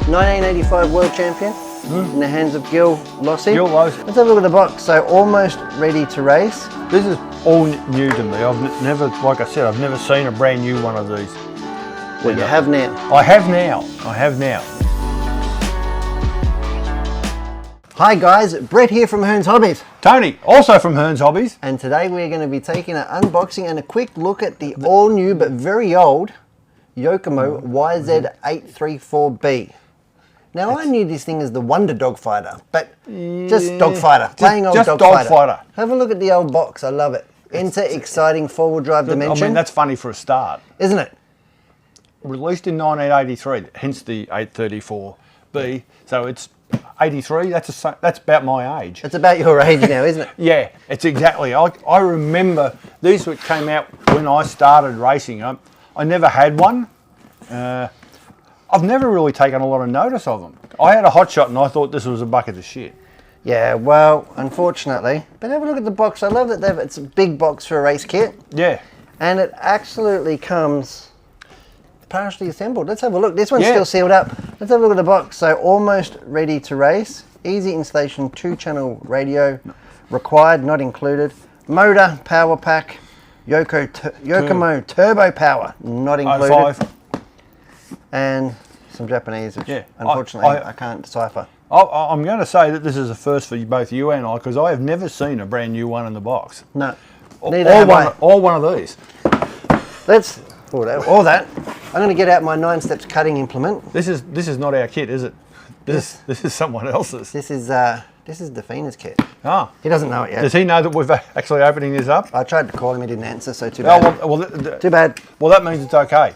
1985 world champion in the hands of Gil Lossi. Gil Lossi. Let's have a look at the box. So almost ready to race. This is all new to me. I've never, like I said, I've never seen a brand new one of these. Well, you have now. I have now. I have now. Hi guys, Brett here from Hearns Hobbies. Tony, also from Hearns Hobbies. And today we're going to be taking an unboxing and a quick look at the all new but very old Yokomo YZ-834B. Now I knew this thing as the Wonder Dog Fighter, but just dog fighter, plain old dog fighter. Have a look at the old box, I love it. Enter exciting four-wheel drive dimension. I mean, that's funny for a start. Isn't it? Released in 1983, hence the 834B. So it's 83, that's about my age. It's about your age now, isn't it? Yeah, it's exactly. I remember these came out when I started racing. I never had one. I've never really taken a lot of notice of them. I had a hot shot and I thought this was a bucket of shit. Yeah, well, unfortunately. But have a look at the box. I love that it's a big box for a race kit. Yeah. And it absolutely comes partially assembled. Let's have a look. This one's still sealed up. Let's have a look at the box. So almost ready to race. Easy installation, 2-channel radio. Required, not included. Motor, power pack. Yokomo Turbo Power, not included. 05. And some Japanese, which unfortunately I can't decipher. I'm going to say that this is a first for both you and I, because I have never seen a brand new one in the box. No, neither have I. Or one of these. Let's all that. I'm going to get out my 9 steps cutting implement. This is not our kit, is it? This is someone else's. This is Defina's kit. Ah. He doesn't know it yet. Does he know that we're actually opening this up? I tried to call him, he didn't answer, so too bad. Oh, well, too bad. Well, that means it's okay.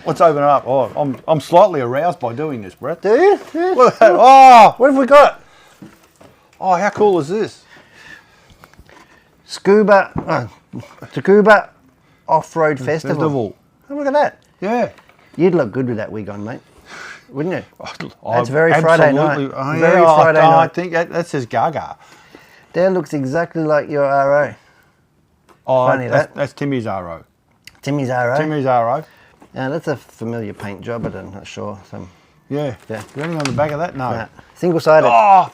Let's open it up. Oh, I'm slightly aroused by doing this, Brett. Do you? Yeah. Look at that. Oh, what have we got? Oh, how cool is this? Scuba Off-Road Festival. Oh, look at that. Yeah. You'd look good with that wig on, mate. Wouldn't you? That's very Friday night. Very Friday night. I think that says Gaga. That looks exactly like your RO. Oh, funny that's Timmy's RO. Timmy's RO? Timmy's RO. Now that's a familiar paint job, but I'm not sure. Yeah. Anything on the back of that? No. Nah. Single-sided. Oh,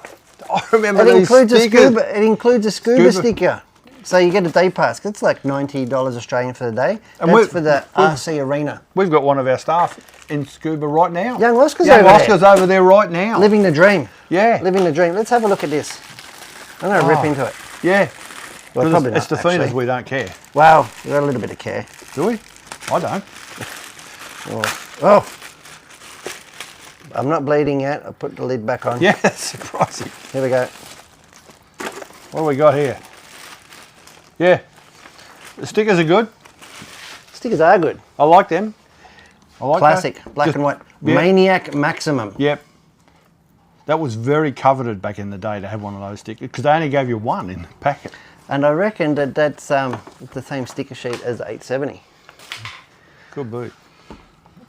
I remember these stickers. It includes a scuba sticker. So you get a day pass. It's like $90 Australian for the day. And that's for the RC arena. We've got one of our staff in scuba right now. Young Oscar's over there right now. Living the dream. Yeah. Living the dream. Let's have a look at this. I'm going to rip into it. Yeah. Well, probably it's the Defina's we don't care. Well, we've got a little bit of care. Do we? I don't. Oh. I'm not bleeding yet. I'll put the lid back on. Yeah, that's surprising. Here we go. What do we got here? Yeah. The stickers are good. Stickers are good. I like them. I like classic, black and white. Yeah. Maniac Maximum. Yep. That was very coveted back in the day to have one of those stickers, because they only gave you one in the packet. And I reckon that's the same sticker sheet as 870. Could be.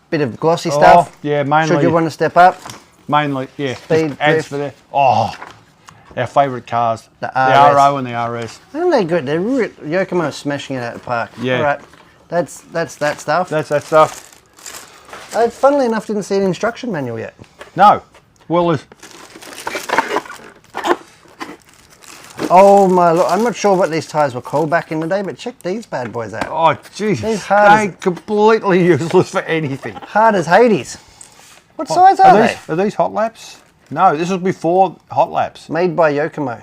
Bit of glossy stuff. Yeah, mainly. Should you want to step up? Mainly, yeah. Speed, ads for that. Oh, our favourite cars. The RO and the RS. Aren't they good? They're Yokomo smashing it out of the park. Yeah. All right. That's that stuff. That's that stuff. Funnily enough, didn't see an instruction manual yet. No. Well, oh my Lord, I'm not sure what these tyres were called back in the day, but check these bad boys out. Oh Jesus, they're completely useless for anything. Hard as Hades. What size are they? Are these hot laps? No, this was before hot laps. Made by Yokomo.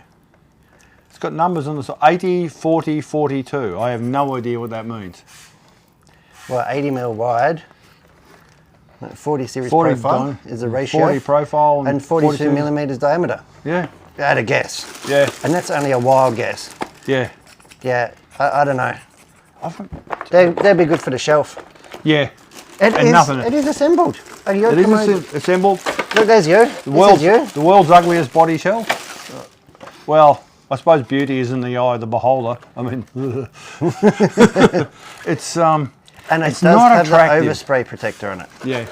It's got numbers on the side, 80, 40, 42. I have no idea what that means. Well, 80mm wide. 40 series profile is a ratio. 40 profile and 42mm diameter. Yeah. At a guess. Yeah. And that's only a wild guess. Yeah. Yeah, I don't know. They'd be good for the shelf. Yeah. It is assembled. It is assembled. Look, there's you. The world's ugliest body shell. Well, I suppose beauty is in the eye of the beholder. I mean, it's and it does not have attractive. The overspray protector on it. Yeah.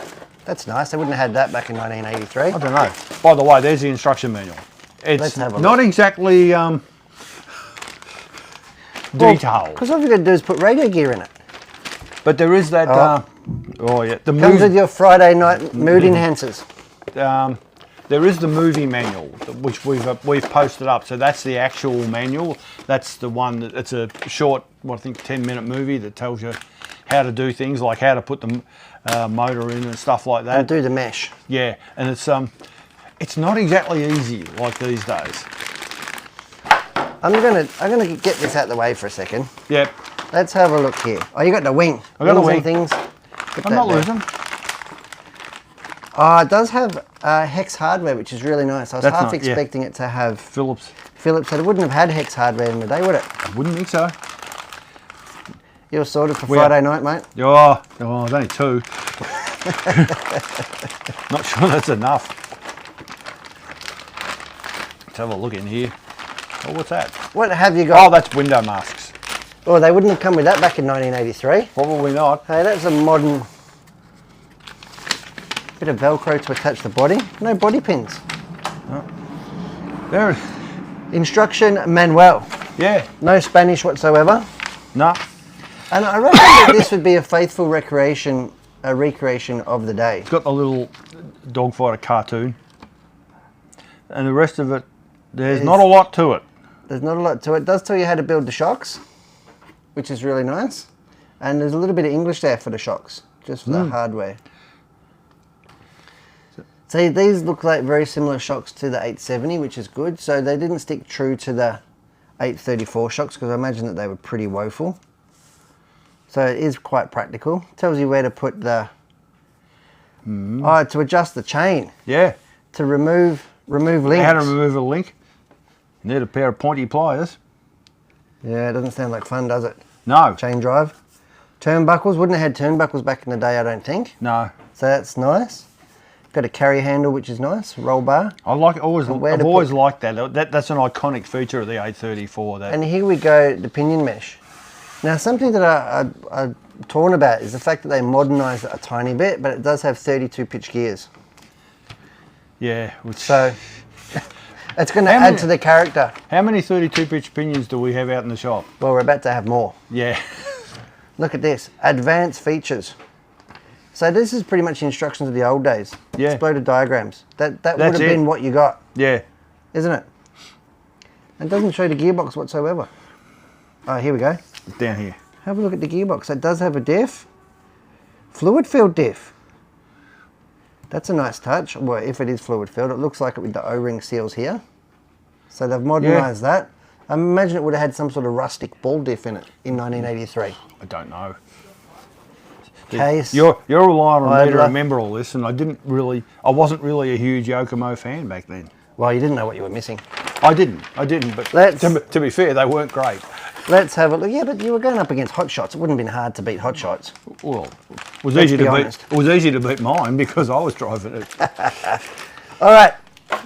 That's nice. They wouldn't have had that back in 1983. I don't know. By the way, there's the instruction manual. It's not exactly detailed. Because all you've got to do is put radio gear in it. But there is that. Oh yeah, the Comes with your Friday night mood enhancers. There is the movie manual, which we've posted up. So that's the actual manual. That's the one that it's a short, I think, 10-minute movie that tells you how to do things like how to put the motor in and stuff like that. And do the mesh. Yeah, and it's not exactly easy like these days. I'm gonna get this out of the way for a second. Yep. Let's have a look here. Oh, you got the wing. I got the wing. And things. I'm not losing. Oh, it does have Hex hardware, which is really nice. I was half expecting it to have Phillips. Phillips, it wouldn't have had Hex hardware in the day, would it? I wouldn't think so. You're sorted for Friday night, mate? Oh, there's only 2. Not sure that's enough. Let's have a look in here. Oh, what's that? What have you got? Oh, that's window masks. Oh, they wouldn't have come with that back in 1983. Probably not. Hey, that's a modern bit of Velcro to attach the body. No body pins. Oh. There. Instruction manual. Yeah. No Spanish whatsoever. No. And I reckon that this would be a faithful recreation of the day. It's got the little dogfighter cartoon. And the rest of it, there's not a lot to it. There's not a lot to it. It does tell you how to build the shocks, which is really nice. And there's a little bit of English there for the shocks, just for the hardware. See, these look like very similar shocks to the 870, which is good. So they didn't stick true to the 834 shocks because I imagine that they were pretty woeful. So it is quite practical. Tells you where to put the... Oh, to adjust the chain. Yeah. To remove links. How to remove a link. Need a pair of pointy pliers. Yeah, it doesn't sound like fun, does it? No. Chain drive. Turnbuckles. Wouldn't have had turnbuckles back in the day, I don't think. No. So that's nice. Got a carry handle, which is nice. Roll bar. I like I've always liked that. That's an iconic feature of the 834. That. And here we go, the pinion mesh. Now, something that I'm torn about is the fact that they modernised it a tiny bit, but it does have 32 pitch gears. Yeah. So it's going to add to the character. How many 32 pitch pinions do we have out in the shop? Well, we're about to have more. Yeah. Look at this, advanced features. So this is pretty much instructions of the old days. Yeah. Exploded diagrams. That would have been what you got. Yeah. Isn't it? It doesn't show the gearbox whatsoever. Oh, here we go. Down here. Have a look at the gearbox. It does have a diff. Fluid filled diff. That's a nice touch. Well, if it is fluid filled, it looks like it with the O-ring seals here. So they've modernised that. I imagine it would have had some sort of rustic ball diff in it in 1983. I don't know. Case. You're relying on me to remember all this, and I wasn't really a huge Yokomo fan back then. Well, you didn't know what you were missing. I didn't, but to be fair, they weren't great. Let's have a look. Yeah, but you were going up against Hot Shots. It wouldn't have been hard to beat Hot Shots. Well, it was easy to beat mine because I was driving it. All right.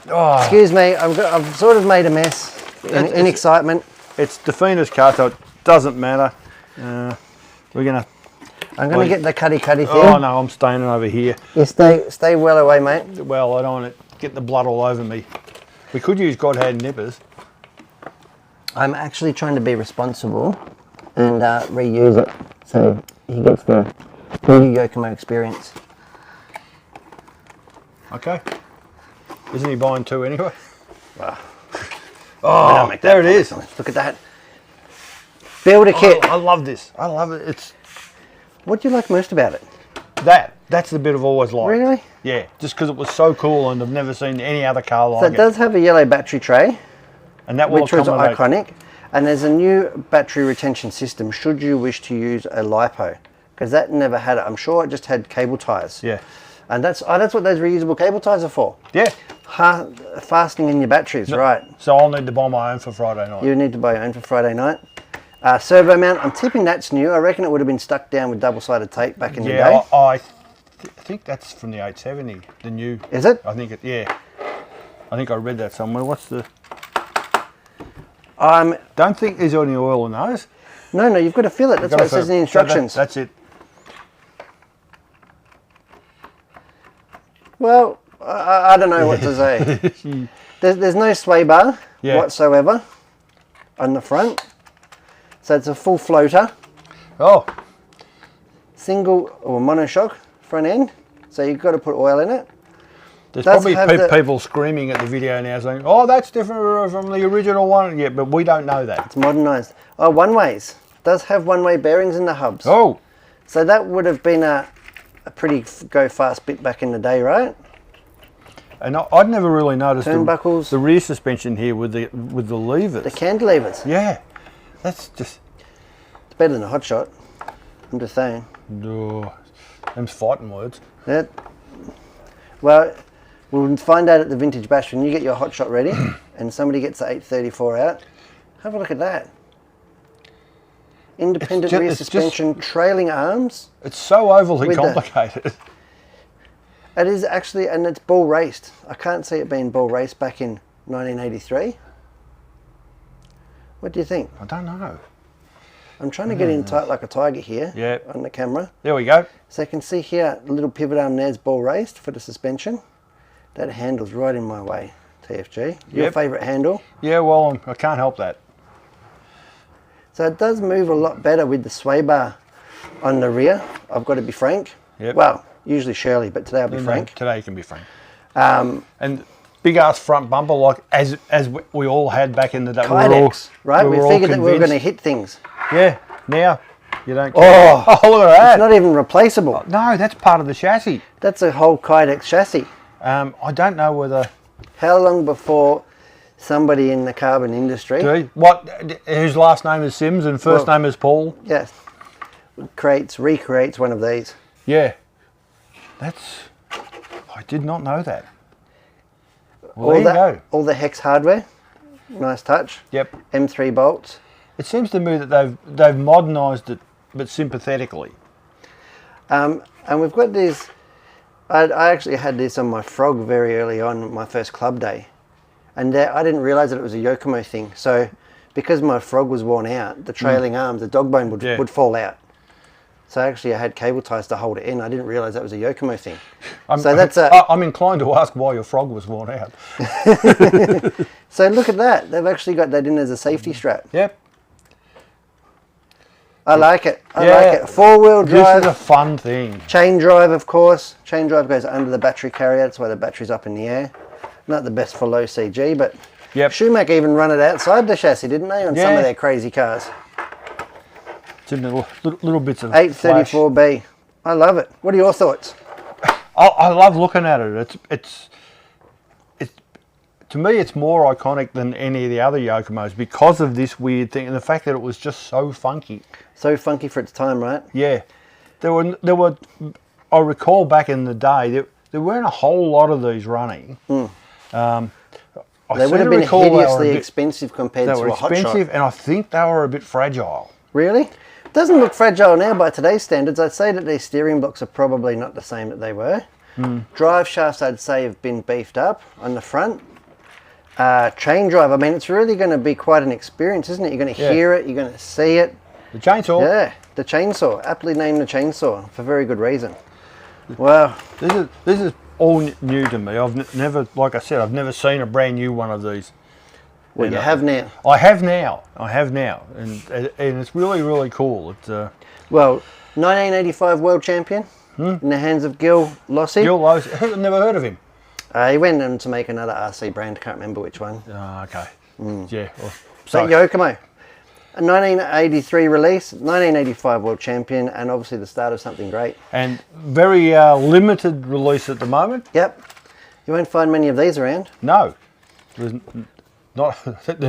Oh. Excuse me. I've sort of made a mess in excitement. It's Defina's car, so it doesn't matter. I'm going to get the cutty thing. Oh no, I'm standing over here. Yeah, stay well away, mate. Well, I don't want to get the blood all over me. We could use God-hand nippers. I'm actually trying to be responsible and reuse it so he gets the new Yokomo experience. Okay. Isn't he buying 2 anyway? Oh, there it is. Look at that. Build a kit. I love this. I love it. What do you like most about it? That's the bit I've always liked. Really? Yeah, just because it was so cool and I've never seen any other car like it. So it does have a yellow battery tray, and that which was iconic. And there's a new battery retention system should you wish to use a LiPo, because that never had it. I'm sure it just had cable ties. Yeah. And that's what those reusable cable ties are for. Yeah. Fastening in your batteries, right. So I'll need to buy my own for Friday night. You need to buy your own for Friday night. Servo mount, I'm tipping that's new. I reckon it would have been stuck down with double-sided tape back in the day. Yeah, I think that's from the 870, the new. Is it? I think it, yeah. I think I read that somewhere. What's the... Don't think there's any oil in those. No, you've got to fill it. That's what it says in the instructions. So that's it. Well, I don't know what to say. There's no sway bar whatsoever on the front. So it's a full floater. Oh. single or monoshock front end, so you've got to put oil in it. There's probably people screaming at the video now saying, oh, that's different from the original one. Yeah, but we don't know that. It's modernised. Oh, one-ways. Does have one-way bearings in the hubs. Oh. So that would have been a pretty go-fast bit back in the day, right? And I'd never really noticed Turnbuckles. the rear suspension here with the levers. The cantilevers. Yeah. That's just... It's better than a hot shot. I'm just saying. Oh, them's fighting words. That, well, we'll find out at the Vintage Bash when you get your hot shot ready and somebody gets the 834 out. Have a look at that. Independent rear suspension, trailing arms. It's so overly complicated. It is actually, and it's ball raced. I can't see it being ball raced back in 1983. What do you think? I don't know. I'm trying to get in tight like a tiger here on the camera. There we go. So you can see here, the little pivot arm there's ball raced for the suspension. That handle's right in my way, TFG. Your favourite handle? Yeah, well, I can't help that. So it does move a lot better with the sway bar on the rear. I've got to be frank. Yep. Well, usually Shirley, but today I'll be frank. Today you can be frank. And big ass front bumper, like as we all had back in the day. Kydex, right? We figured that we were going to hit things. Yeah. Now you don't care. Oh, look at that! It's not even replaceable. No, that's part of the chassis. That's a whole Kydex chassis. I don't know whether. How long before somebody in the carbon industry? Whose last name is Sims and first name is Paul? Yes. Recreates one of these. Yeah. I did not know that. Well, there you go. All the hex hardware. Nice touch. Yep. M3 bolts. It seems to me that they've modernised it, but sympathetically. And we've got these. I actually had this on my Frog very early on, my first club day. And I didn't realise that it was a Yokomo thing. So because my Frog was worn out, the trailing arms, the dog bone would fall out. So actually I had cable ties to hold it in. I didn't realise that was a Yokomo thing. I'm inclined to ask why your Frog was worn out. So look at that. They've actually got that in as a safety strap. Yep. I like it. I like it. Four-wheel drive. This is a fun thing. Chain drive, of course. Chain drive goes under the battery carrier. That's why the battery's up in the air. Not the best for low CG, but Schumacher even run it outside the chassis, didn't they, on some of their crazy cars? It's in little bits of 834B. I love it. What are your thoughts? I love looking at it. It's to me, it's more iconic than any of the other Yokomos because of this weird thing and the fact that it was just so funky. So funky for its time, right? Yeah. There were. I recall back in the day there weren't a whole lot of these running. They would have been hideously expensive compared to a hot shot. They were expensive, and I think they were a bit fragile. Really? Doesn't look fragile now by today's standards. I'd say that these steering blocks are probably not the same that they were. Drive shafts, I'd say, have been beefed up on the front. Chain drive, I mean, it's really going to be quite an experience, isn't it? You're going to hear it, you're going to see it. The chainsaw. Yeah, the chainsaw. Aptly named the chainsaw for very good reason. Wow. This is all new to me. I've never, like I said, I've never seen a brand new one of these. Well, you have now. I have now, and it's really, really cool. It's well, 1985 world champion in the hands of Gil Lossi. Gil Lossi, I've never heard of him. He went on to make another RC brand. Can't remember which one. Oh, okay. Yeah. Well, so Yokomo, a 1983 release, 1985 world champion, and obviously the start of something great. And very limited release at the moment. Yep. You won't find many of these around. No. There's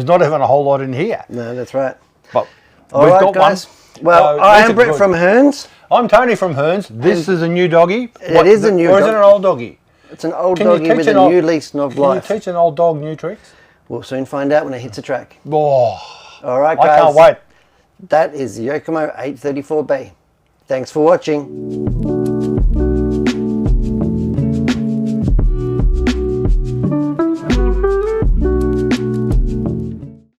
not even a whole lot in here. No, that's right. But all right, guys. Well, I am Brett from Hearns. I'm Tony from Hearns. This is a new doggy. It is a new doggy. Or is it an old doggy? It's an old doggy with a new lease of life. Can you teach an old dog new tricks? We'll soon find out when it hits a track. Oh, all right, guys. I can't wait. That is Yokomo 834B. Thanks for watching.